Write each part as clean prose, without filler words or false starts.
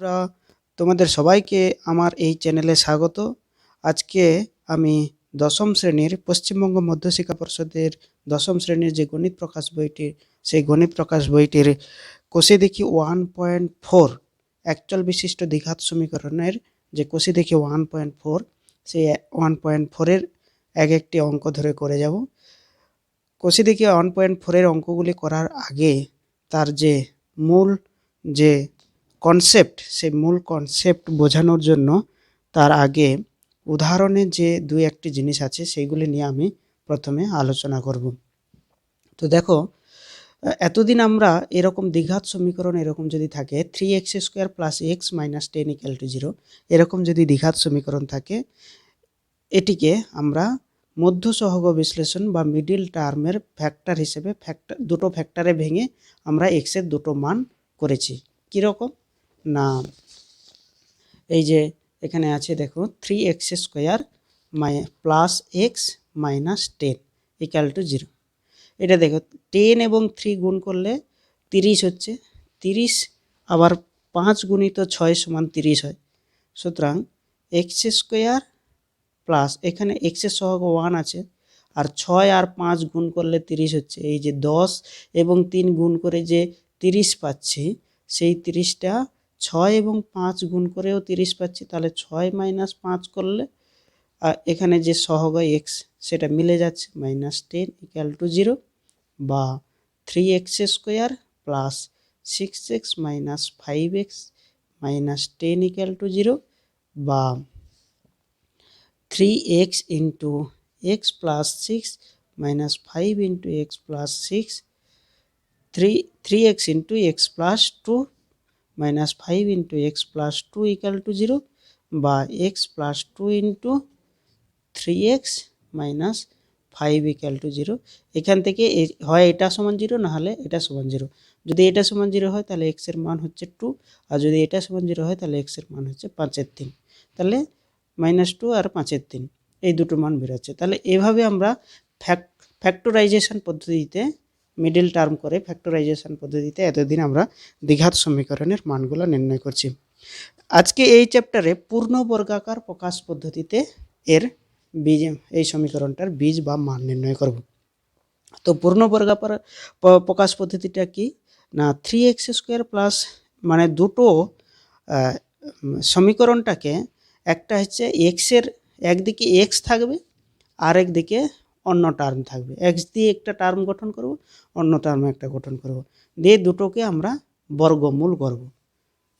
বন্ধুরা, তোমাদের সবাইকে আমার এই চ্যানেলে স্বাগত। আজকে আমি দশম শ্রেণীর পশ্চিমবঙ্গ মধ্যশিক্ষা পর্ষদের দশম শ্রেণীর যে গণিত প্রকাশ বইটি, সেই গণিত প্রকাশ বইটির কোষে দেখি 1.4 একচল বিশিষ্ট দ্বিঘাত সমীকরণের যে কোষে দেখি 1.4, সেই 1.4-এর এক একটি অঙ্ক ধরে করে যাব। কোষে দেখি 1.4-এর অঙ্কগুলি করার আগে তার যে মূল যে কনসেপ্ট, সেই মূল কনসেপ্ট বোঝানোর জন্য তার আগে উদাহরণে যে দুই একটি জিনিস আছে সেইগুলি নিয়ে আমি প্রথমে আলোচনা করব। তো দেখো, এতদিন আমরা এরকম দ্বিঘাত সমীকরণ এরকম যদি থাকে 3x² + x - 10 = 0, এরকম যদি দ্বিঘাত সমীকরণ থাকে, এটিকে আমরা মধ্য সহগ বিশ্লেষণ বা মিডিল টার্মের ফ্যাক্টর হিসেবে দুটো ফ্যাক্টরে ভেঙে আমরা এক্সের দুটো মান করেছি। কীরকম না, এই যে এখানে আছে দেখো 3x² + x - 10 = 0। এটা দেখো 10 এবং 3 গুণ করলে 30 হচ্ছে। 30 আবার 5 গুণিত 6 = 30 হয়। সুতরাং x² প্লাস এখানে এক্সের সহগ 1 আছে, আর 6 আর 5 গুণ করলে 30 হচ্ছে। এই যে 10 এবং 3 গুণ করে যে 30 পাচ্ছি, সেই 30টা 6 এবং 5 গুণ করেও 30 পাচ্ছি। তাহলে 6 - 5 করলে এখানে যে সহগ এক্স সেটা মিলে যাচ্ছে, -10 = 0, বা 3x² + 6x - 5x - 10 = 0, বা 3x × x + 6 - 5 × x + 6, 3x × x + 2 - 5 × x + 2 = 0, বা x + 2 × 3x - 5 = 0। এখান থেকে হয় এটা সমান 0, না হলে এটা সমান 0। যদি এটা সমান 0 হয় তাহলে x এর মান হচ্ছে 2, আর যদি এটা সমান 0 হয় তাহলে x এর মান হচ্ছে 5/3। তাহলে -2 আর 5/3 এই দুটো মান বেরোচ্ছে। তাহলে এভাবে আমরা ফ্যাক্টরাইজেশন পদ্ধতিতে, মিডল টার্ম করে ফ্যাক্টরাইজেশন পদ্ধতিতে এতদিন আমরা দ্বিঘাত সমীকরণের মানগুলো নির্ণয় করছি। আজকে এই চ্যাপ্টারে পূর্ণ বর্গাকার প্রকাশ পদ্ধতিতে এর বীজ, এই সমীকরণটার বীজ বা মান নির্ণয় করব। তো পূর্ণ বর্গাকার প্রকাশ পদ্ধতিটা কি না, 3x² মানে দুটো সমীকরণটাকে, একটা হচ্ছে এক্সের একদিকে এক্স থাকবে, আর একদিকে অন্য টার্ম থাকবে। এক্স দিয়ে একটা টার্ম গঠন করব, অন্য টার্মে একটা গঠন করব, দিয়ে দুটোকে আমরা বর্গমূল করব।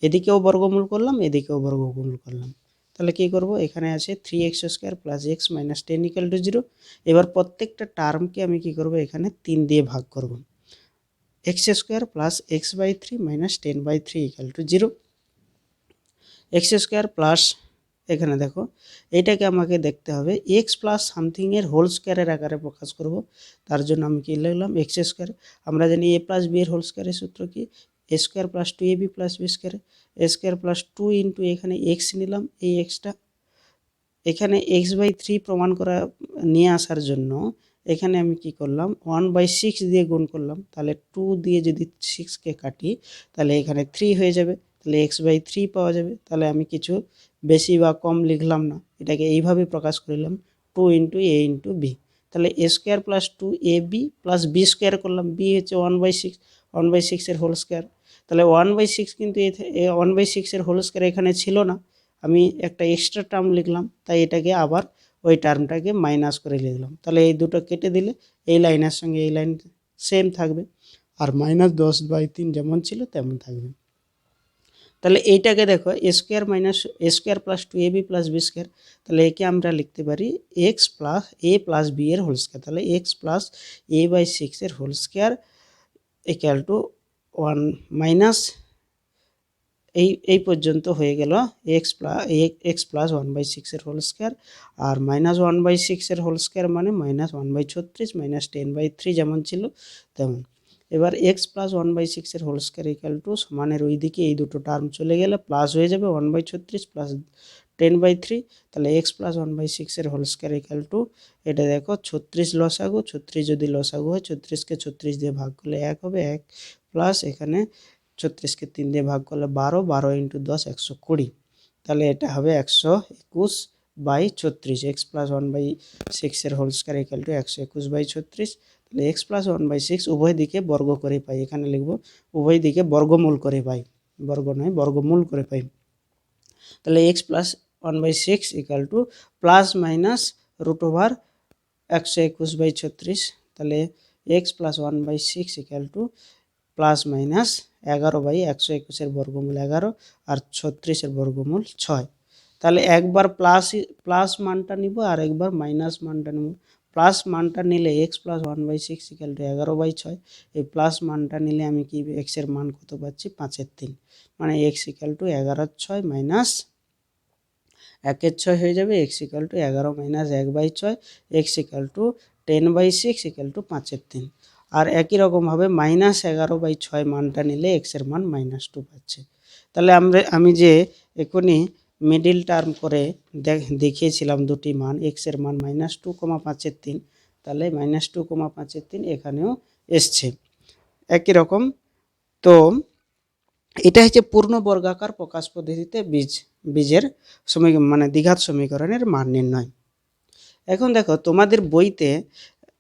এদিকেও বর্গমূল করলাম, এদিকেও বর্গমূল করলাম। তাহলে কী করব, এখানে আছে 3x² + x - 10 = 0। এবার প্রত্যেকটা টার্মকে আমি কি করব, এখানে 3 দিয়ে ভাগ করব। x² + x/3 - 10/3 = 0। x² প্লাস, এখানে দেখো এইটাকে আমাকে দেখতে হবে x প্লাস সামথিংয়ের হোল স্কোয়ারের আকারে প্রকাশ করব। তার জন্য আমি কি লিখলাম, x²। আমরা জানি a + b এর হোল স্কোয়ারের সূত্র কি, a² + 2ab + b²। a² + 2 × এখানে x নিলাম, এই এক্সটা এখানে x/3 প্রমাণ করা নিয়ে আসার জন্য এখানে আমি কি করলাম, 1/6 দিয়ে গুণ করলাম। তাহলে 2 দিয়ে যদি 6কে কাটি তাহলে এখানে 3 হয়ে যাবে, তাহলে x/3 পাওয়া যাবে। তাহলে আমি কিছু বেশি বা কম লিখলাম না, এটাকে এইভাবে প্রকাশ করলাম, 2 × a × b। তাহলে a² + 2ab + b² করলাম, b হচ্ছে 1/6, 1/6 এর হোল স্কোয়ার। তাহলে 1/6 কিন্তু 1/6 এর হোল স্কোয়ার এখানে ছিল না, আমি একটা এক্সট্রা টার্ম লিখলাম, তাই এটাকে আবার ওই টার্মটাকে মাইনাস করে লিখলাম। তাহলে এই দুটো কেটে দিলে এই লাইনের সঙ্গে এই লাইন সেম থাকবে, আর -10/3 যেমন ছিল তেমন থাকবে। তাহলে এইটাকে দেখো a² + 2ab + b², তাহলে একে আমরা লিখতে পারি x + a + b এর হোল স্কোয়ার। তাহলে x + a/6 এর হোল স্কোয়ার = 1 মাইনাস এই পর্যন্ত হয়ে গেল x + 1/6 এর হোল স্কোয়ার, আর -1/6 এর হোল স্কোয়ার মানে -1/36 - 10/3 যেমন ছিল তেমন। এবার x + 1/6 এর হোল স্কোয়ার = সমানের ওই দিকে এই দুটো টার্ম চলে গেলে প্লাস হয়ে যাবে 1/36 + 10/3। তাহলে x + 1/6 এর হোল স্কোয়ার = এটা দেখো 36 লসাগু, 36 যদি লসাগু হয় 36কে 36 দিয়ে ভাগ করলে 1 হবে, 1 প্লাস এখানে 36কে 3 দিয়ে ভাগ করলে 12, 12 ইন্টু 10 120, তাহলে এটা হবে 121/36। এক্স প্লাস 1/6 এর হোল স্কয়ার ইকুয়াল টু 121/36। তাহলে এক্স প্লাস 1/6 উভয় দিকে বর্গ করে পাই, এখানে লিখব উভয় দিকে বর্গমূল করে পাই, বর্গ নয় বর্গমূল করে পাই। তাহলে x plus 1/6 equal to plus minus root over 121/36। তাহলে x plus 1/6 equal to plus minus 11/121 বর্গমূল 11 আর 36 বর্গমূল 6। তাহলে একবার প্লাস মানটা নিব আর একবার মাইনাস মানটা নিব। প্লাস মানটা নিলে এক্স প্লাস 1/6 ইকুয়াল টু 11/6, এই প্লাস মানটা নিলে আমি কি এক্স এর মান কত পাচ্ছি 5/3, মানে এক্স ইকুয়াল টু 11/6 মাইনাস 1/6 হয়ে যাবে, x equal two 11 minus 1/6, x equal two 10/6 equal to 5/3। আর একই রকমভাবে মাইনাস 11/6 মানটা নিলে এক্স এর মান -2 পাচ্ছে। তাহলে আমি যে এখনই মিডিল টার্ম করে দেখিয়েছিলাম দুটি মান, এক্স এর মান -2, 5/3, তাহলে -2, 5/3 এখানেও এসছে একই রকম। তো এটা হচ্ছে পূর্ণ বর্গাকার প্রকাশ পদ্ধতিতে বীজের মানে দ্বিঘাত সমীকরণের মান নির্ণয়। এখন দেখো তোমাদের বইতে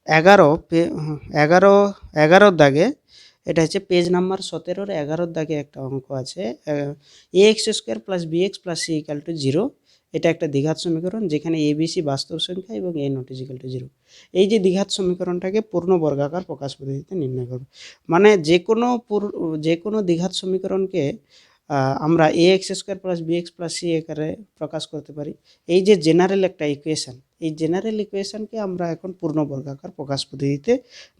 11 দাগে, এটা হচ্ছে পেজ নাম্বার 17 11 দাগে একটা অঙ্ক আছে, ax² plus bx plus c equal to 0। এটা একটা দ্বিঘাত সমীকরণ যেখানে abc বাস্তব সংখ্যা এবং a নট ইকুয়াল টু 0। এই যে দ্বিঘাত সমীকরণটাকে পূর্ণ বর্গাকার প্রকাশ পদ্ধতিতে নির্ণয় করব, মানে যে কোনো দ্বিঘাত সমীকরণকে আমরা ax² plus bx plus c আকারে প্রকাশ করতে পারি। এই যে জেনারেল একটা ইকুয়েশন, এই জেনারেল ইকুয়েশনকে আমরা এখন পূর্ণ বর্গাকার প্রকাশ পদ্ধতিতে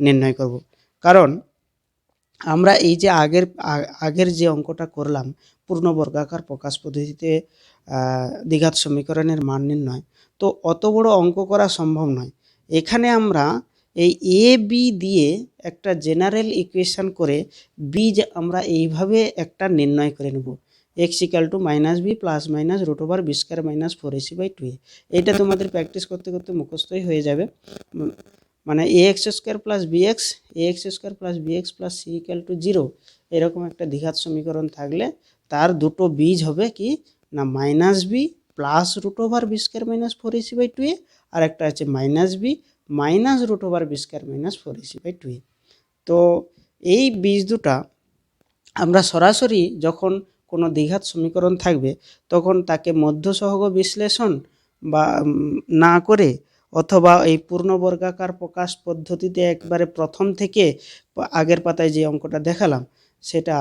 নির্ণয় করব। কারণ আমরা এই যে আগের যে অঙ্কটা করলাম পূর্ণ বর্গাকার প্রকাশ পদ্ধতিতে দ্বিঘাত সমীকরণের মান নির্ণয়, তো অত বড় অঙ্ক করা সম্ভব নয়। এখানে আমরা এই এ বি দিয়ে একটা জেনারেল ইকুয়েশন করে বীজ আমরা এইভাবে একটা নির্ণয় করে নেব, x equal to -b plus minus root over b square minus 4ac/2a। এইটা তোমাদের প্র্যাকটিস করতে করতে মুখস্থই হয়ে যাবে। মানে ax² plus bx plus c equal to 0, এরকম একটা দ্বিঘাত সমীকরণ থাকলে তার দুটো বীজ হবে কি না -b plus root over b square minus 4ac/2a, আর একটা আছে -b minus root over b square minus 4ac/2a। তো এই বীজ দুটা আমরা সরাসরি যখন কোনো দ্বিঘাত সমীকরণ থাকবে তখন তাকে মধ্যসহগ বিশ্লেষণ বা না করে, অথবা এই পূর্ণ বর্গাকার প্রকাশ পদ্ধতিতে একবারে প্রথম থেকে আগের পাতায় যে অঙ্কটা দেখালাম সেটা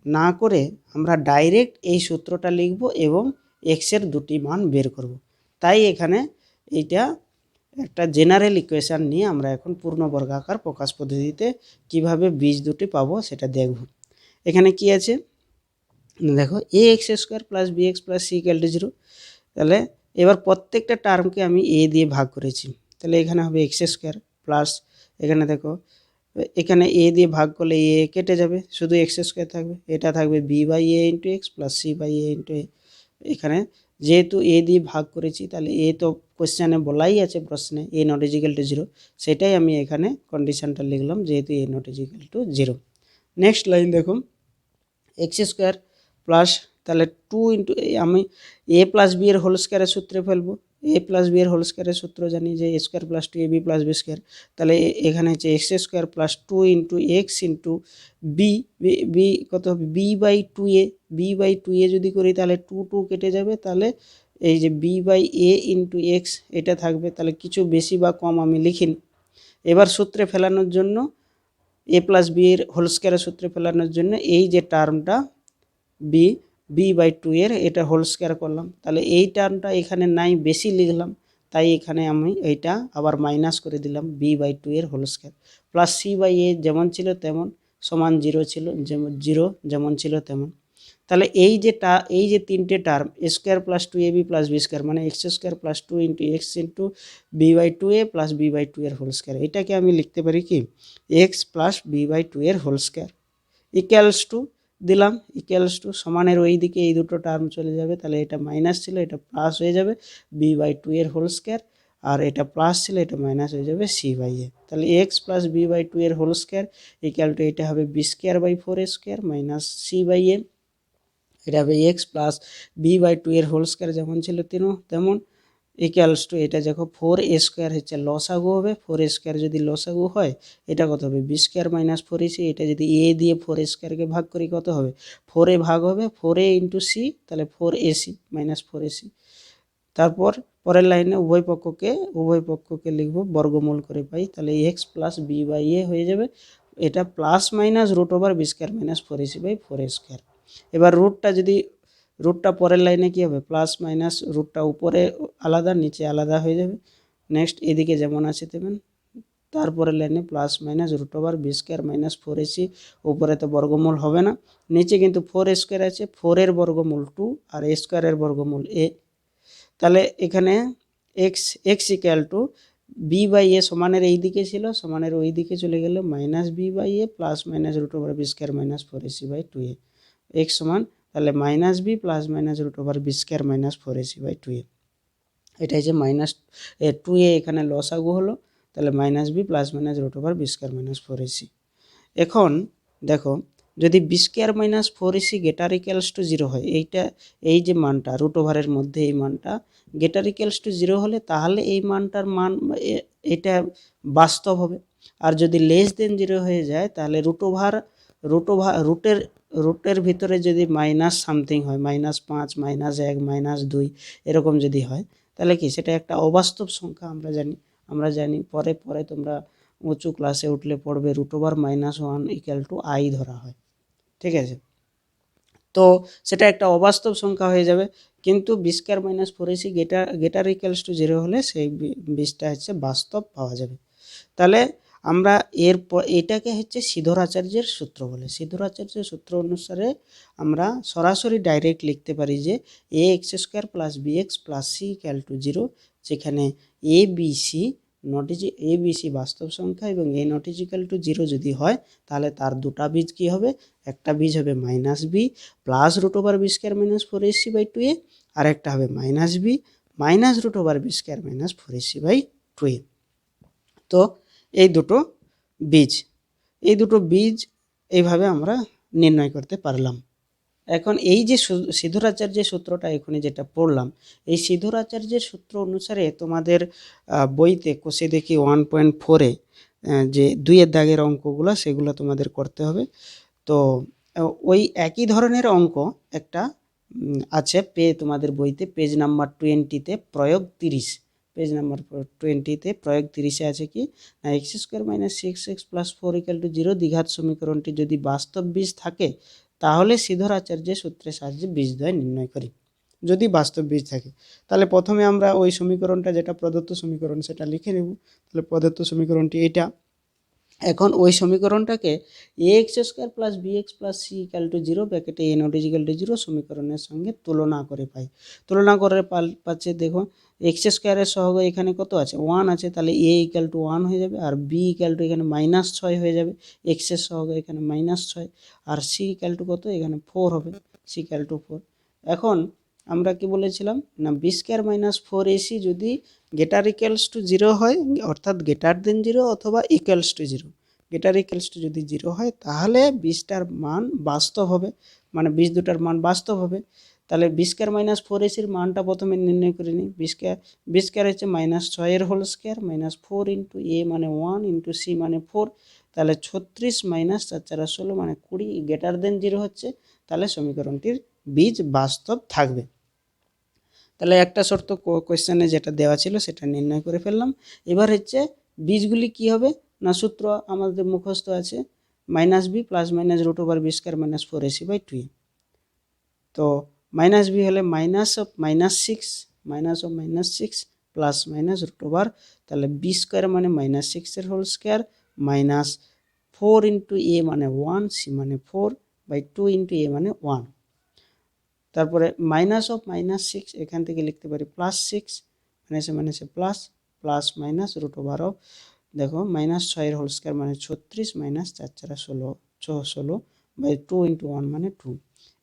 না করে আমরা ডাইরেক্ট এই সূত্রটা লিখব এবং এক্সের দুটি মান বের করব। তাই এখানে এইটা একটা জেনারেল ইকুয়েশন নিয়ে আমরা এখন পূর্ণ বর্গাকার প্রকাশ পদ্ধতিতে কিভাবে বীজ দুটি পাবো সেটা দেখব। এখানে কি আছে দেখো, ax² plus bx plus c equal to 0। তাহলে এবার প্রত্যেকটা টার্মকে আমি a দিয়ে ভাগ করেছি, তাহলে এখানে হবে x² প্লাস, এখানে দেখো এখানে a দিয়ে ভাগ করলে a কেটে যাবে, শুধু x² থাকবে, এটা থাকবে b/a into X plus c/a into A. এখানে যেহেতু a দিয়ে ভাগ করেছি তাহলে a তো কোশ্চেনে বলাই আছে প্রশ্নে a নট ইকুয়াল টু 0, সেটাই আমি এখানে কন্ডিশনটা লিখলাম যেহেতু a not equal to 0। Next line দেখুন, x² প্লাস, তাহলে 2 ইন্টু আমি a প্লাস বি এর হোল স্কয়ারের সূত্রে ফেলবো, a প্লাস বি এর হোল স্কয়ারের সূত্র জানি যে a square plus 2ab plus b square. তাহলে এখানে হচ্ছে x² plus 2 into x into b, b কত হবে b/2a, b/2a যদি করি তাহলে 2 কেটে যাবে, তাহলে এই যে b/a ইন্টু এক্স এটা থাকবে, তাহলে কিছু বেশি বা কম আমি লিখিনি। এবার সূত্রে ফেলানোর জন্য a প্লাস বি এর হোল স্কয়ারের সূত্রে ফেলানোর জন্য এই যে টার্মটা b/2 এর এটা হোল স্কয়ার করলাম, তাহলে এই টার্মটা এখানে নাই বেশি লিখলাম, তাই এখানে আমি এইটা আবার মাইনাস করে দিলাম b/2 এর হোল স্কয়ার প্লাস c/a যেমন ছিল তেমন সমান 0 ছিল, যেমন ছিল তেমন। তাহলে এই যে তিনটে term a² plus 2ab plus b square মানে x² plus 2 into x into b/2a plus b/2 এর হোল স্কয়ার, এটাকে আমি লিখতে পারি কি x প্লাস b/2 এর হোল স্কয়ার ইকুয়ালস টু দিলাম, ইকুয়ালস টু সমানের ওই দিকে এই দুটো টার্ম চলে যাবে, তাহলে এটা মাইনাস ছিল এটা প্লাস হয়ে যাবে b/2 এর হোল স্কয়ার, আর এটা প্লাস ছিল, এটা মাইনাস হয়ে যাবে সি বাই এ। তাহলে x plus B by two এর হোল স্কোয়ার ইকুয়াল টু এটা হবে B square by four A square minus C by A. এটা হবে X plus B by two এর হোল স্কোয়ার যেমন ছিল তেমন ইকুয়ালস টু এটা দেখো ফোর এ স্কোয়ার হচ্ছে লসাগু হবে, ফোর এ স্কোয়ার যদি লসাগু হয় এটা কত হবে B square minus four ac. এটা যদি এ দিয়ে ফোর এ স্কোয়ারকে ভাগ করি কত হবে, ফোর এ ভাগ হবে ফোর এ ইন্টু সি, তাহলে four AC minus four AC. তারপর পরের লাইনে উভয় পক্ষকে লিখব বর্গমূল করে পাই, তাহলে x plus B by a হয়ে যাবে। এটা plus minus root over B square minus four AC by four A square. এবার রুটটা পরের লাইনে কী হবে, প্লাস মাইনাস রুটটা উপরে আলাদা নিচে আলাদা হয়ে যাবে। নেক্সট এদিকে যেমন আছে তেমন, তারপরে লাইনে plus minus root over B square minus four ac. উপরে তো বর্গমূল হবে না, নিচে কিন্তু ফোর স্কোয়ার আছে, ফোরের বর্গমূল টু আর এ স্কোয়ারের বর্গমূল এ। তাহলে এখানে X equal to B by A সমানের এই দিকে ছিল, সমানের ওই দিকে চলে গেলে minus B by A plus minus root over B square minus four AC by two A. X সমান তাহলে minus B plus minus root over B square minus four AC by two A. এটা হচ্ছে minus two A, এখানে লসাগু হলো, তাহলে minus B plus minus root over B square minus four AC. এখন দেখো যদি B square minus four AC greater equals to zero হয়, এই যে মানটা রুট ওভারের মধ্যে এই মানটা গেটার ইকুয়ালস টু জিরো হলে তাহলে এই মানটার মান এটা বাস্তব হবে। আর যদি লেস দেন জিরো হয়ে যায় তাহলে রুটের ভিতরে যদি মাইনাস সামথিং হয়, মাইনাস পাঁচ মাইনাস এক মাইনাস দুই এরকম যদি হয় তাহলে কি সেটা একটা অবাস্তব সংখ্যা। আমরা জানি পরে পরে তোমরা উঁচু ক্লাসে উঠলে পড়বে root over minus one equal to i ধরা হয়, ঠিক আছে। তো সেটা একটা অবাস্তব সংখ্যা হয়ে যাবে, কিন্তু B square minus four AC greater equals to zero হলে সেই বীজটা হচ্ছে বাস্তব পাওয়া যাবে। তাহলে আমরা এটাকে হচ্ছে সিধরাচার্যের সূত্র বলে। সিধরাচার্যের সূত্র অনুসারে আমরা সরাসরি ডাইরেক্ট লিখতে পারি যে A X square plus B X plus C equal to zero, যেখানে এ বি সি বাস্তব সংখ্যা এবং A not is equal to zero যদি হয় তাহলে তার দুটা বীজ কী হবে, একটা বীজ হবে minus B plus root over B square minus four AC by two A, আর একটা হবে minus B minus root over B square minus four AC by two A. তো এই দুটো বীজ এইভাবে আমরা নির্ণয় করতে পারলাম। এখন এই যে সিধরাচার্যের সূত্রটা এখানে যেটা পড়লাম, এই সিধরাচার্যের সূত্র অনুসারে তোমাদের বইতে কোষে দেখি 1.4-এ যে দুইয়ের দাগের অঙ্কগুলো সেগুলো তোমাদের করতে হবে। তো ওই একই ধরনের অঙ্ক একটা আছে তোমাদের বইতে পেজ নাম্বার 20-তে প্রয়োগ 30, পেজ নাম্বার 20-তে প্রয়োগ 30-এ আছে কি না, x square minus six x plus four equal to zero দ্বিঘাত সমীকরণটি যদি বাস্তব বীজ থাকে তাহলে সিধরাচার্যের সূত্রের সাহায্যে বীজদ্বয় নির্ণয় করি। যদি বাস্তব বীজ থাকে তাহলে প্রথমে আমরা ওই সমীকরণটা যেটা প্রদত্ত সমীকরণ সেটা লিখে নেব। তাহলে প্রদত্ত সমীকরণটি এটা। এখন ওই সমীকরণটাকে A X square plus B X plus C equal to zero ব্র্যাকেটে A not is equal to zero সমীকরণের সঙ্গে তুলনা করে পাই। তুলনা করে পাচ্ছে দেখো এক্স স্কোয়ারের সহগ এখানে কত আছে, ওয়ান আছে, তাহলে এ ইকুয়াল টু ওয়ান হয়ে যাবে, আর বি ইকুয়াল টু এখানে মাইনাস ছয় হয়ে যাবে, এক্সের সহগ এখানে মাইনাস ছয়, আর সি ইকুয়াল টু কত এখানে ফোর হবে, সি ইকুয়াল টু ফোর। এখন আমরা কি বলেছিলাম না B square minus four AC যদি গেটার ইকুয়ালস টু জিরো হয়, অর্থাৎ গেটার দেন জিরো অথবা equals to zero, greater equals to যদি জিরো হয় তাহলে বীজটার মান বাস্তব হবে, মানে বীজ দুটার মান বাস্তব হবে। তাহলে বি স্কোয়ার মাইনাস ফোর এসির মানটা প্রথমে নির্ণয় করে নিই। বি স্কোয়ার হচ্ছে মাইনাস ছয়ের whole square minus four into A মানে ওয়ান ইন্টু সি মানে ফোর, তাহলে 36 মাইনাস 4 4 16 মানে 20 গ্রেটার দেন জিরো হচ্ছে, তাহলে সমীকরণটির বীজ বাস্তব থাকবে। তাহলে একটা শর্ত কোয়েশ্চেনে যেটা দেওয়া ছিল সেটা নির্ণয় করে ফেললাম। এবার হচ্ছে বীজগুলি কি হবে না, সূত্র আমাদের মুখস্থ আছে minus B plus minus root over B square minus four AC by two. তো মাইনাস বি হলে minus of minus six plus minus root over, তাহলে বি স্কোয়ার মানে মাইনাস সিক্সের whole square minus four into A মানে one C মানে four by two into A মানে one. তারপরে minus of minus six এখান থেকে লিখতে পারি প্লাস সিক্স মাইনাসে plus plus minus root over of দেখো মাইনাস ছয়ের হোল স্কোয়ার মানে 36 minus 4 4 16 by two into one মানে টু।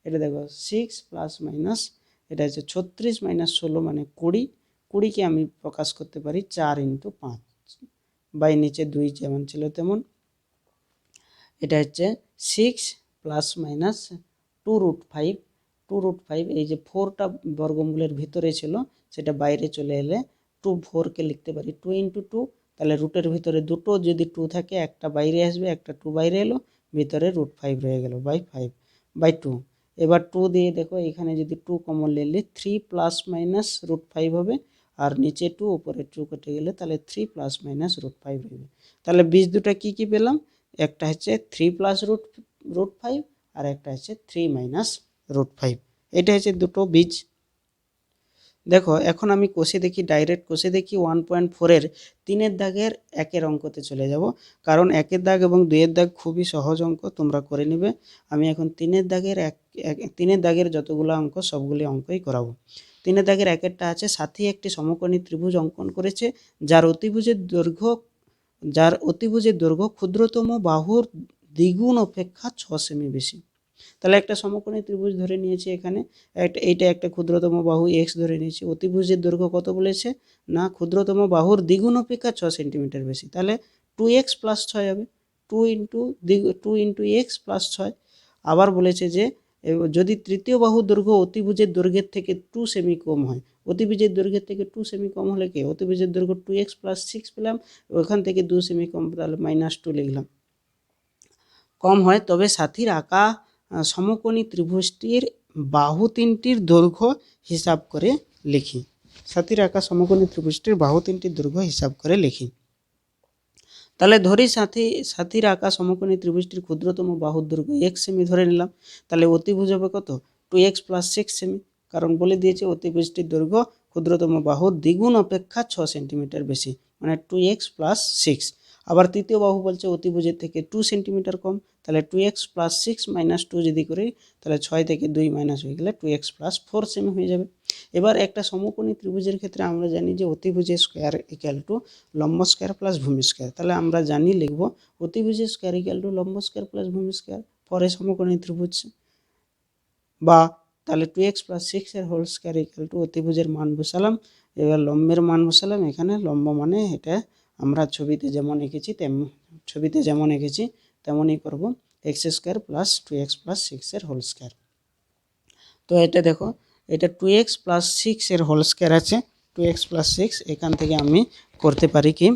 এটা দেখো সিক্স প্লাস মাইনাস এটা হচ্ছে 36 মাইনাস 16 মানে 20 20কে আমি প্রকাশ করতে পারি 4 × 5 বাই নিচে 2 যেমন ছিল তেমন। এটা হচ্ছে 6 ± 2√5, 2√5 এই যে 4টা বর্গমূলের ভিতরে ছিল সেটা বাইরে চলে এলে 4কে লিখতে পারি 2 × 2, তাহলে রুটের ভিতরে দুটো যদি 2 থাকে একটা বাইরে আসবে, একটা 2 বাইরে এলো, ভিতরে √5 রয়ে গেল বাই 2। এবার 2 দিয়ে দেখো এখানে যদি 2 কমন নিলে 3 ± √5 হবে, আর নিচে 2 উপরে 2 কেটে গেলে তাহলে 3 ± √5 রইবে। তাহলে বীজ দুটো কি কি পেলাম, একটা হচ্ছে 3 +√5 আর একটা হচ্ছে 3 - √5। এটা হচ্ছে দুটো বীজ। দেখো এখন আমি কষে দেখি, ডাইরেক্ট কষে দেখি 1.4 এর 3-এর দাগের 1-এর অঙ্কতে চলে যাব, কারণ 1-এর দাগ এবং 2-এর দাগ খুবই সহজ অঙ্ক, তোমরা করে নেবে। আমি এখন 3-এর দাগের 3-এর দাগের যতগুলো অঙ্ক সবগুলি অঙ্কই করাবো। 3-এর দাগের 1-এরটা আছে, সাথী একটি সমকোণী ত্রিভুজ অঙ্কন করেছে যার অতিভুজের দৈর্ঘ্য ক্ষুদ্রতম বাহুর দ্বিগুণ অপেক্ষা 6 সেমি বেশি। তাহলে একটা সমকোণী ত্রিভুজ ধরে নিয়েছি, এখানে এইটা একটা ক্ষুদ্রতম বাহু x ধরে নিয়েছি, অতিভুজের দৈর্ঘ্য কত বলেছে না ক্ষুদ্রতম বাহুর দ্বিগুণ অপেক্ষা 6 সেন্টিমিটার বেশি, তাহলে 2x + 6 হবে, 2 × x + 6। আবার বলেছে যে যদি তৃতীয় বাহুর দৈর্ঘ্য অতিভুজের দৈর্ঘ্যের থেকে 2 সেমি কম হয়, অতিভুজের দৈর্ঘ্যের থেকে 2 সেমি কম হলে কি, অতিভুজের দৈর্ঘ্য 2x + 6 পেলাম, ওখান থেকে 2 সেমি কম, তাহলে -2 লিখলাম, কম হয়, তবে সাথীর আঁকা সমকোণী ত্রিভুজটির বাহু তিনটির দৈর্ঘ্য হিসাব করে লিখি। সাথীর আঁকা সমকোণী ত্রিভুজটির বাহু তিনটির দৈর্ঘ্য হিসাব করে লিখি। তাহলে ধরি সাথীর আঁকা সমকোণী ত্রিভুজটির ক্ষুদ্রতম বাহুর দৈর্ঘ্য 1 সেমি ধরে নিলাম, তাহলে অতিভুজ হবে কত 2x + 6 সেমি, কারণ বলে দিয়েছে অতিভুজটির দৈর্ঘ্য ক্ষুদ্রতম বাহুর দ্বিগুণ অপেক্ষা 6 সেন্টিমিটার বেশি, মানে 2x + 6। আবার তৃতীয় বাহু বলছে অতিভুজের থেকে 2 সেন্টিমিটার কম, তাহলে 2x + 6 - 2 যদি করি তাহলে 6 থেকে 2 মাইনাস হয়ে গেলে 2x + 4 সেমি হয়ে যাবে। এবার একটা সমকোণী ত্রিভুজের ক্ষেত্রে আমরা জানি যে অতিভুজের স্কয়ার = লম্ব স্কয়ার + ভূমি স্কয়ার, তাহলে আমরা জানি লিখব অতিভুজের স্কয়ার = লম্ব স্কয়ার + ভূমি স্কয়ার, পরে সমকোণী ত্রিভুজ, বা তাহলে 2x + 6 এর হোল স্কয়ার = অতিভুজের মান বসালাম, এবার লম্বের মান বসালাম, এখানে লম্ব মানে এটা আমরা ছবিতে যেমন এঁকেছি তেমনই করব, x² + 2x + 6 এর হোল স্কয়ার। তো এটা দেখো, এটা 2x + 6 এর হোল স্কয়ার আছে, 2x + 6, এখান থেকে আমি করতে পারি কি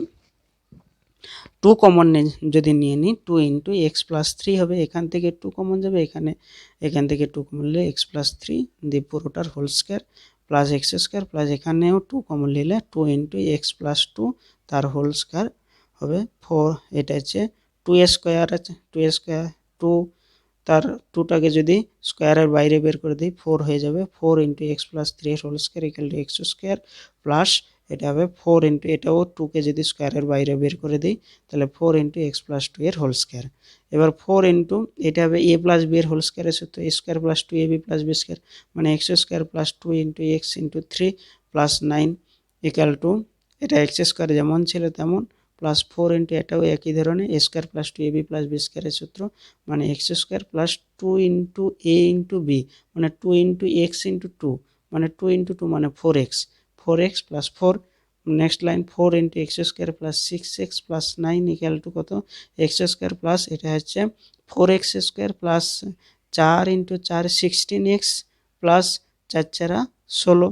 2 কমন যদি নিয়ে নিই 2 × x + 3 হবে, এখান থেকে 2 কমন যাবে, এখান থেকে 2 কমন নিলে x + 3 দিয়ে পুরোটার whole square plus x² plus এখানেও 2 কমন নিলে 2 × x + 2 তার হোল স্কয়ার হবে 4। এটা হচ্ছে 2² আছে, 2² 2, তার 2টাকে যদি স্কয়ারের বাইরে বের করে দিই 4 হয়ে যাবে, 4 × x + 3 এর হোল স্কয়ার = x² প্লাস এটা হবে 4 এটাও 2কে যদি স্কয়ারের বাইরে বের করে দিই তাহলে 4 × x + 2 এর হোল স্কয়ার। এবার 4 এটা হবে a + b এর হোল স্কয়ারের সূত্র, a² + 2ab + b² মানে x² + 2 × x × 3 + 9 = এটা x² যেমন ছিল তেমন প্লাস 4 এটাও একই ধরনের a² + 2ab + b² এর সূত্র, মানে x² + 2 × a × b মানে 2 × x × 2 মানে 2 × 2 মানে 4x + 4। Next line 4 × x² + 6x + 9 = কত, x² প্লাস এটা হচ্ছে 4x² প্লাস 4 × 4 16x প্লাস 4 × 4 16।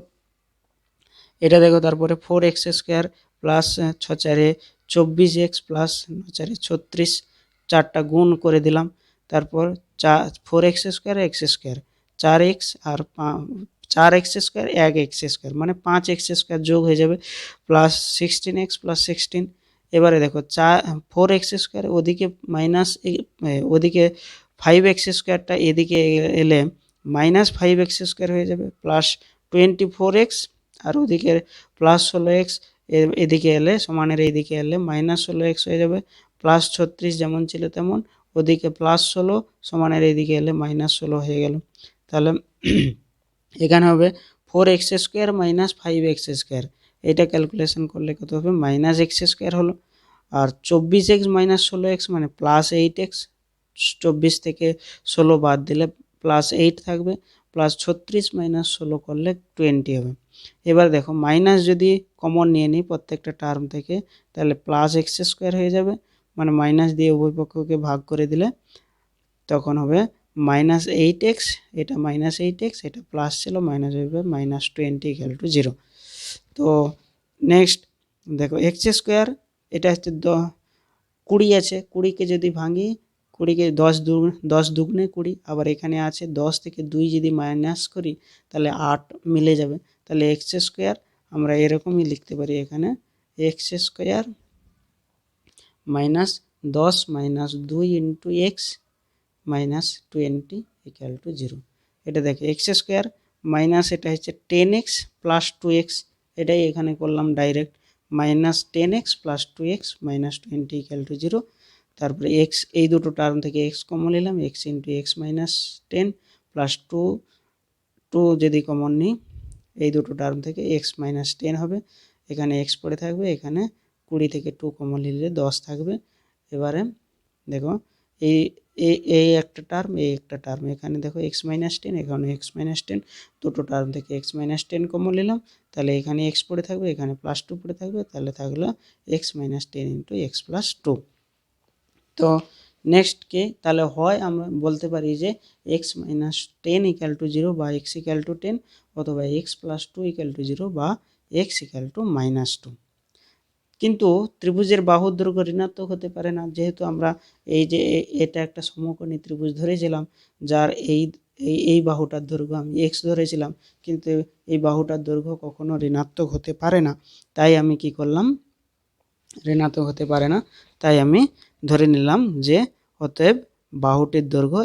এটা দেখো, তারপরে 4x² প্লাস 6 × 4 24x প্লাস 9 × 4 36, 4টা গুণ করে দিলাম, তারপর 4x² x² 4x আর 4x² 1x² মানে 5x² যোগ হয়ে যাবে প্লাস 16x প্লাস 16। এবারে দেখো 4x² ওদিকে মাইনাস, ওদিকে 5x²টা এদিকে এলে -5x² হয়ে যাবে প্লাস 24x, আর ওদিকে প্লাস 16x এদিকে এলে সমানের এইদিকে এলে -16x হয়ে যাবে প্লাস 36 যেমন ছিল তেমন, ওদিকে প্লাস 16 সমানের এইদিকে এলে -16 হয়ে গেল। তাহলে এখানে হবে 4x² - 5x², এটা ক্যালকুলেশন করলে কত হবে -x² হলো, আর 24x - 16x মানে +8x, 24 থেকে 16 বাদ দিলে +8 থাকবে, প্লাস 36 - 16 করলে 20 হবে। এবার দেখো মাইনাস যদি কমন নিয়ে নিই প্রত্যেকটা টার্ম থেকে, তাহলে প্লাস এক্স স্কোয়ার হয়ে যাবে, মানে মাইনাস দিয়ে উভয় পক্ষকে ভাগ করে দিলে তখন হবে -8x, এটা -8x, এটা প্লাস ছিল মাইনাস হবে -20 = 0। তো নেক্সট দেখো এক্স স্কোয়ার, এটা হচ্ছে 20 আছে, 20কে যদি ভাঙি, 20কে 10 দুগুণে 20, আবার এখানে আছে 10 থেকে 2 যদি মাইনাস করি তাহলে 8 মিলে যাবে, তাহলে এক্স স্কোয়ার আমরা এরকমই লিখতে পারি এখানে, এক্স স্কোয়ার -10 - 2 × x -20 = 0। এটা দেখো এক্স স্কোয়ার মাইনাস, এটা হচ্ছে 10x + 2x, এটাই এখানে করলাম ডাইরেক্ট, -10x + 2x -20 = 0। তারপরে x, এই দুটো টার্ম থেকে x কমন নিলাম, x × x - 10 + 2 যদি কমন নিই এই দুটো টার্ম থেকে x - 10 হবে, এখানে x পড়ে থাকবে, এখানে 20 থেকে 2 কমন নিলে 10 থাকবে। এবারে দেখো এই এই একটা টার্ম, এই একটা টার্ম, এখানে দেখো x - 10, এখানে x - 10, দুটো টার্ম থেকে x - 10 কমন নিলাম, তাহলে এখানে x পড়ে থাকবে, এখানে +2 পড়ে থাকবে, তাহলে থাকলো x - 10 × x + 2। তো নেক্সট কি, তাহলে হয় আমরা বলতে পারি যে x - 10 = 0 বা x = 10, অথবা x + 2 = 0 বা x = -2। কিন্তু ত্রিভুজের বাহুর দৈর্ঘ্য ঋণাত্মক হতে পারে না, যেহেতু আমরা এই যে এটা একটা সমকোণী ত্রিভুজ ধরেছিলাম, যার এই বাহুটার দৈর্ঘ্য আমি x ধরেছিলাম, কিন্তু এই বাহুটার দৈর্ঘ্য কখনো ঋণাত্মক হতে পারে না, তাই আমি কি করলাম, ঋণাত্মক হতে পারে না, তাই আমি ধরে নিলাম যে অতএব বাহুটির দৈর্ঘ্য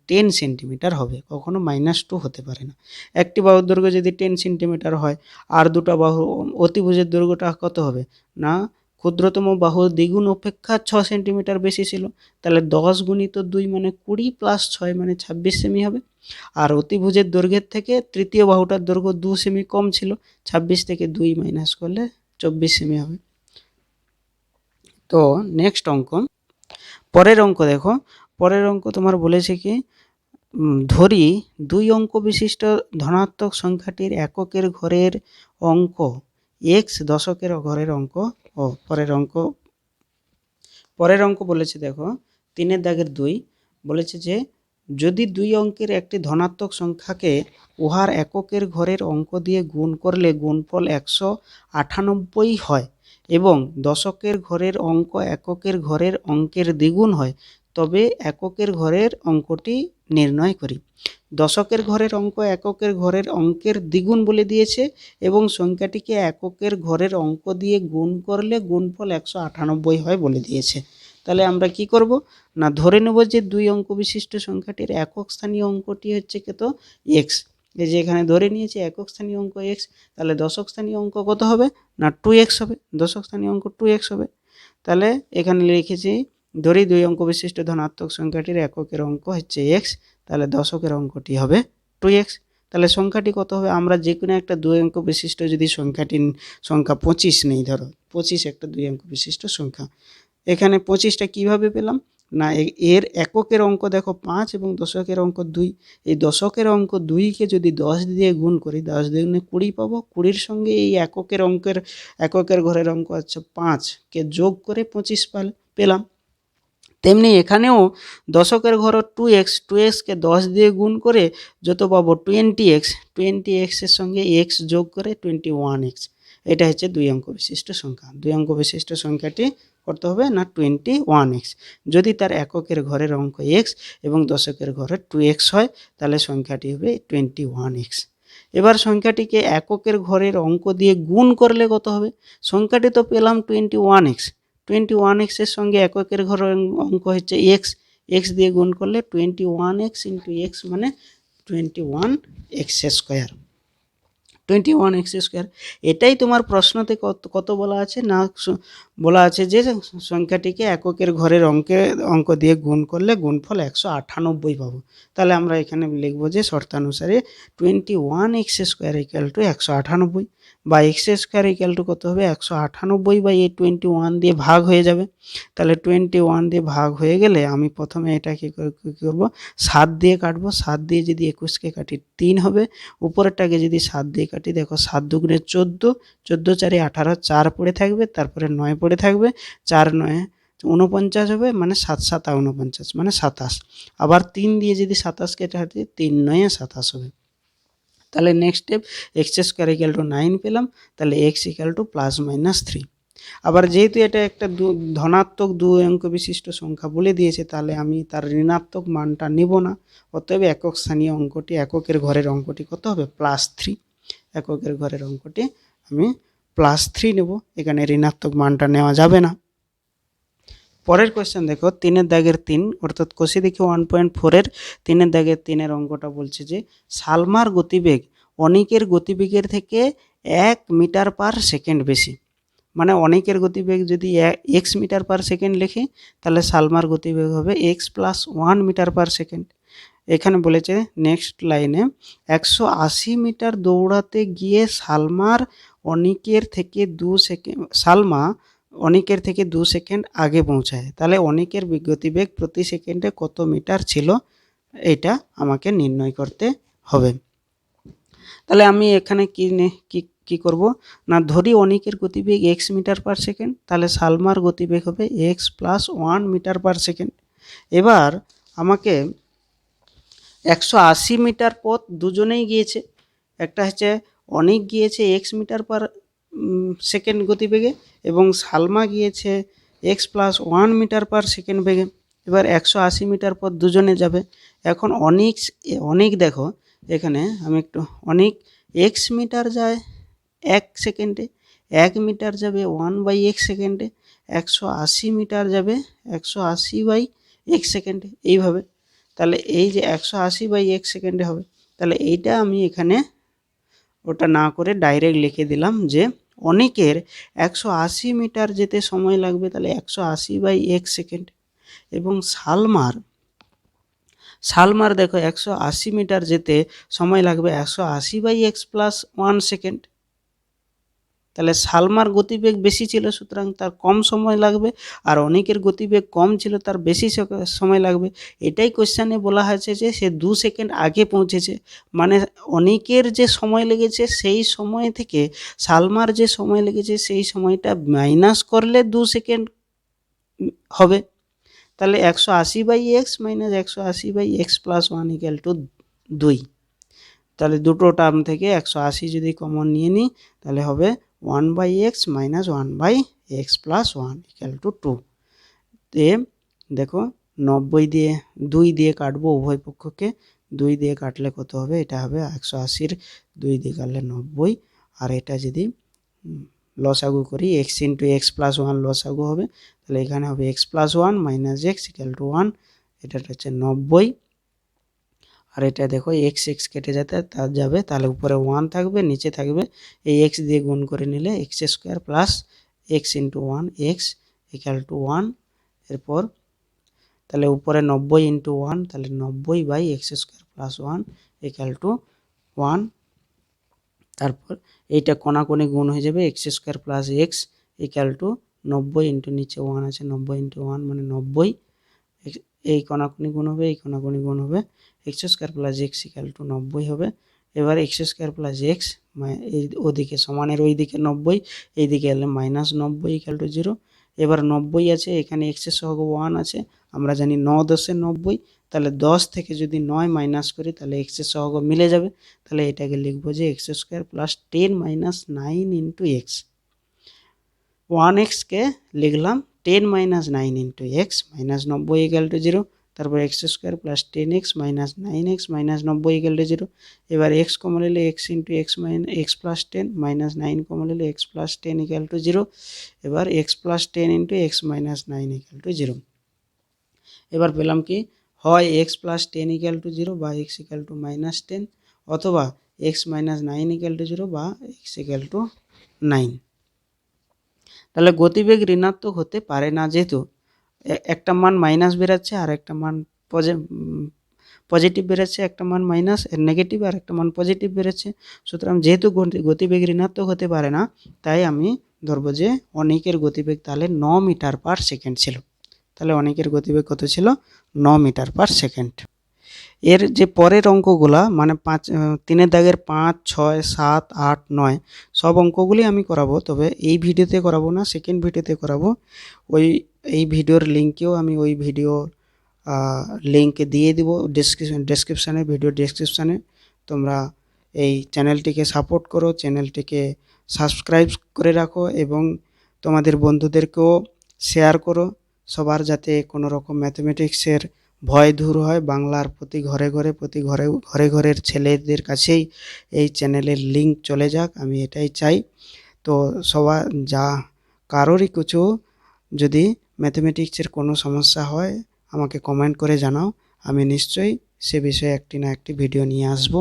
10 সেন্টিমিটার হবে, কখনো -2 হতে পারে না। একটি বাহুর দৈর্ঘ্য যদি 10 সেন্টিমিটার হয়, আর দুটো বাহু অতিভুজের দৈর্ঘ্যটা কত হবে না, ক্ষুদ্রতম বাহুর দ্বিগুণ অপেক্ষা 6 সেন্টিমিটার বেশি ছিল, তাহলে 10 × 2 মানে 20 + 6 মানে 26 সেমি হবে। আর অতিভুজের দৈর্ঘ্যের থেকে তৃতীয় বাহুটার দৈর্ঘ্য 2 সেমি কম ছিল, 26 থেকে 2 মাইনাস করলে 24 সেমি হবে। তো নেক্সট অঙ্ক, পরের অঙ্ক দেখো, পরের অঙ্ক তোমার বলেছে কি, ধরি 2 অঙ্ক বিশিষ্ট ধনাত্মক সংখ্যাটির এককের ঘরের অঙ্ক x, দশকের ঘরের অঙ্ক, পরের অঙ্ক বলেছে দেখো 3 দাগের 2, বলেছে যে যদি 2 অঙ্কের একটি ধনাত্মক সংখ্যাকে উহার এককের ঘরের অঙ্ক দিয়ে গুণ করলে গুণফল 198 হয় এবং দশকের ঘরের অঙ্ক এককের ঘরের অঙ্কের দ্বিগুণ হয়, তবে এককের ঘরের অঙ্কটি নির্ণয় করি। দশকের ঘরের অঙ্ক এককের ঘরের অঙ্কের দ্বিগুণ বলে দিয়েছে এবং সংখ্যাটিকে এককের ঘরের অঙ্ক দিয়ে গুণ করলে গুণফল 198 হয় বলে দিয়েছে। তাহলে আমরা কি করব না, ধরে নেব যে 2 অঙ্ক বিশিষ্ট সংখ্যাটির একক স্থানীয় অঙ্কটি হচ্ছে কত, x। এই যে এখানে ধরে নিয়েছি একক স্থানীয় অঙ্ক x, তাহলে দশক স্থানীয় অঙ্ক কত হবে না 2x হবে, দশক স্থানীয় অঙ্ক 2x হবে। তাহলে এখানে লিখেছি ধরি 2 অঙ্ক বিশিষ্ট ধনাত্মক সংখ্যাটির এককের অঙ্ক হচ্ছে x, তাহলে দশকের অঙ্কটি হবে 2x। তাহলে সংখ্যাটি কত হবে, আমরা যে কোনো একটা 2 অঙ্ক বিশিষ্ট যদি সংখ্যা 25 নেই, ধরো 25 একটা 2 অঙ্ক বিশিষ্ট সংখ্যা, এখানে 25টা কিভাবে পেলাম না, এর এককের অঙ্ক দেখো 5 এবং দশকের অঙ্ক 2, এই দশকের অঙ্ক 2কে যদি 10 দিয়ে গুণ করি, 10 দুগুণে 20 পাবো, 20-র সঙ্গে এই এককের ঘরের অঙ্ক আছে 5কে যোগ করে 25 পেলাম। তেমনি এখানেও দশকের ঘর 2x কে 10 দিয়ে গুণ করে যত পাবো 20x, 20x এর সঙ্গে x যোগ করে 21x, এটা হচ্ছে 2 অঙ্ক বিশিষ্ট সংখ্যা। 2 অঙ্ক বিশিষ্ট সংখ্যাটি করতে হবে না 21x, যদি তার এককের ঘরের অঙ্ক x এবং দশকের ঘরের 2x হয়, তাহলে সংখ্যাটি হবে 21x। এবার সংখ্যাটিকে এককের ঘরের অঙ্ক দিয়ে গুণ করলে কত হবে, সংখ্যাটি তো পেলাম 21x, 21x এর সঙ্গে এককের ঘরের অঙ্ক হচ্ছে x দিয়ে গুণ করলে 21x × x মানে 21x স্কোয়ার, 21x স্কোয়ার। এটাই তোমার প্রশ্নতে কত বলা আছে না, বলা আছে যে সংখ্যাটিকে এককের ঘরের অঙ্ক দিয়ে গুণ করলে গুণফল 198 পাবো। তাহলে আমরা এখানে লিখবো যে শর্তানুসারে 21x² = 198। বা এক্স স্কোয়ার ইকুয়াল টু কত হবে 198 বাই এই 21 দিয়ে ভাগ হয়ে যাবে। তাহলে 21 দিয়ে ভাগ হয়ে গেলে আমি প্রথমে এটা কী করবো 7 দিয়ে কাটবো, 7 দিয়ে যদি 21কে কাটি 3 হবে, উপরেরটাকে যদি 7 দিয়ে কাটি দেখো 7 দুগুণে 14, 14 4 18, 4 পড়ে থাকবে, তারপরে 9 পড়ে থাকবে, 4 9 49 হবে, মানে 7 7 49 মানে 27। আবার 3 দিয়ে যদি 27কে কাটি 3 9 27 হবে। তাহলে next step x square equal two 9 পেলাম, তাহলে এক্স ইকুয়াল টু +-3। আবার যেহেতু এটা একটা ধনাত্মক 2 অঙ্ক বিশিষ্ট সংখ্যা বলে দিয়েছে, তাহলে আমি তার ঋণাত্মক মানটা নেব না। অতএব একক স্থানীয় অঙ্কটি, এককের ঘরের অঙ্কটি কত হবে +3। এককের ঘরের অঙ্কটি আমি +3 নেব, এখানে ঋণাত্মক মানটা নেওয়া যাবে না। পরের কোয়েশ্চেন দেখো 3-এর দাগের 3, অর্থাৎ কষে দেখি 1.4-এর 3-এর দাগের 3-এর অঙ্কটা বলছে যে সালমার গতিবেগ অনিকের গতিবেগের থেকে 1 মিটার পার সেকেন্ড বেশি। মানে অনিকের গতিবেগ যদি x মিটার পার সেকেন্ড লিখি, তাহলে সালমার গতিবেগ হবে x + 1 মিটার পার সেকেন্ড। এখানে বলেছে নেক্সট লাইনে 180 মিটার দৌড়াতে গিয়ে সালমা অনিকের থেকে 2 সেকেন্ড আগে পৌঁছায়। তাহলে অনিকের গতিবেগ প্রতি সেকেন্ডে কত মিটার ছিল, এটা আমাকে নির্ণয় করতে হবে। তাহলে আমি এখানে কি করব না, ধরি অনিকের গতিবেগ x মিটার পার সেকেন্ড, তাহলে সালমার গতিবেগ হবে x + 1 মিটার পার সেকেন্ড। এবার আমাকে 180 মিটার পথ দুজনেই গিয়েছে, একটা হচ্ছে অনিক গিয়েছে x মিটার পার সেকেন্ড গতিবেগে এবং সালমা গিয়েছে x + 1 মিটার পার সেকেন্ড বেগে। এবার 180 মিটার পথ দুজনে যাবে। এখন অনিক দেখো এখানে আমি একটু অনিক x মিটার যায় 1 সেকেন্ডে, 1 মিটার যাবে 1/x সেকেন্ডে, 180 মিটার যাবে 180/x সেকেন্ডে, এইভাবে। তাহলে এই যে 180/x সেকেন্ডে হবে, তাহলে এইটা আমি এখানে ওটা না করে ডাইরেক্ট লিখে দিলাম যে অনিকের 180 মিটার যেতে সময় লাগবে, তাহলে 180/x সেকেন্ড। এবং সালমার দেখো 180 মিটার যেতে সময় লাগবে 180/x + 1 সেকেন্ড। তাহলে সালমার গতিবেগ বেশি ছিল, সুতরাং তার কম সময় লাগবে, আর অনিকের গতিবেগ কম ছিল, তার বেশি সময় লাগবে। এটাই কোশ্চেনে বলা হয়েছে যে সে 2 সেকেন্ড আগে পৌঁছেছে, মানে অনিকের যে সময় লেগেছে সেই সময় থেকে সালমার যে সময় লেগেছে সেই সময়টা মাইনাস করলে 2 সেকেন্ড হবে। তাহলে 180/x - 180/x + 1 = 2। তাহলে দুটো টার্ম থেকে 180 যদি কমন নিয়ে নিই, তাহলে হবে 1/x - 1/x + 1 = 2। তে দেখো 90 দিয়ে 2 দিয়ে কাটবো উভয় পক্ষকে, 2 দিয়ে কাটলে কত হবে, এটা হবে 180-র 2 দিয়ে কাটলে 90, আর এটা যদি লসাগু করি x × x + 1 লসাগু হবে, তাহলে এখানে হবে x + 1 - x = 1, এটা হচ্ছে 90। আর এটা দেখো x কেটে যাবে, তাহলে উপরে 1 থাকবে, নিচে থাকবে এই x দিয়ে গুণ করে নিলে x² + x × 1 x = 1। এরপর তাহলে উপরে 90 × 1, তাহলে 90/x² + 1 = 1। তারপর এইটা কোণাকুণি গুণ হয়ে যাবে, x² + x = 90 × নিচে 1 আছে, 90 × 1 মানে 90। এই কোণাকুণি গুণ হবে, এই কোণাকুণি গুণ হবে, x² + x = 90 হবে। এবার x² + x এই ওদিকে সমানের ওইদিকে 90, এইদিকে এলে -90 = 0। এবার 90 আছে, এখানে x এর সহগ 1 আছে, আমরা জানি 9 × 10 = 90, তাহলে 10 থেকে যদি 9 মাইনাস করি তাহলে x এর সহগ মিলে যাবে। তাহলে এটাকে লিখবো যে x² + 10 - 9 × x। 1x কে লিখলাম 10 - 9 × x -90 = 0। তারপর x² + 10x - 9x - 90 = 0। এবার x কমন নিলে x × x + 10 -9 কমন নিলে x + 10 = 0। এবার x + 10 × x - 9 = 0। এবার পেলাম কি, হয় x + 10 = 0 বা x = -10, অথবা x - 9 = 0 বা x = 9। তাহলে গতিবেগ ঋণাত্মক হতে পারে না, যেহেতু একটা মান মাইনাস বেরাচ্ছে আর একটা মান পজিটিভ বেরোচ্ছে, একটা মান মাইনাস, এর নেগেটিভ আর একটা মান পজিটিভ বেরোচ্ছে। সুতরাং যেহেতু গতিবেগ ঋণাত্মক হতে পারে না, তাই আমি ধরবো যে অনিকের গতিবেগ তাহলে 9 মিটার পার সেকেন্ড ছিল। তাহলে অনিকের গতিবেগ কত ছিল? 9 মিটার পার সেকেন্ড। এর যে পরের অঙ্কগুলা মানে 3-এর দাগের 5, 6, 7, 8, 9 সব অঙ্কগুলি আমি করাবো, তবে এই ভিডিওতে করাবো না, সেকেন্ড ভিডিওতে করাবো। এই ভিডিওর লিঙ্কেও আমি ওই ভিডিও লিঙ্ক দিয়ে দিব ডেসক্রিপশানে, ভিডিও ডেসক্রিপশানে। তোমরা এই চ্যানেলটিকে সাপোর্ট করো, চ্যানেলটিকে সাবস্ক্রাইব করে রাখো এবং তোমাদের বন্ধুদেরকেও শেয়ার করো, সবার যাতে কোনো রকম ম্যাথমেটিক্সের ভয় দূর হয়। বাংলার প্রতি ঘরের ছেলেদের কাছেই এই চ্যানেলের লিঙ্ক চলে যাক, আমি এটাই চাই। তো কারোরই কিছু যদি ম্যাথমেটিক্সের কোনো সমস্যা হয় আমাকে কমেন্ট করে জানাও, আমি নিশ্চয়ই সে বিষয়ে একটি না একটি ভিডিও নিয়ে আসবো।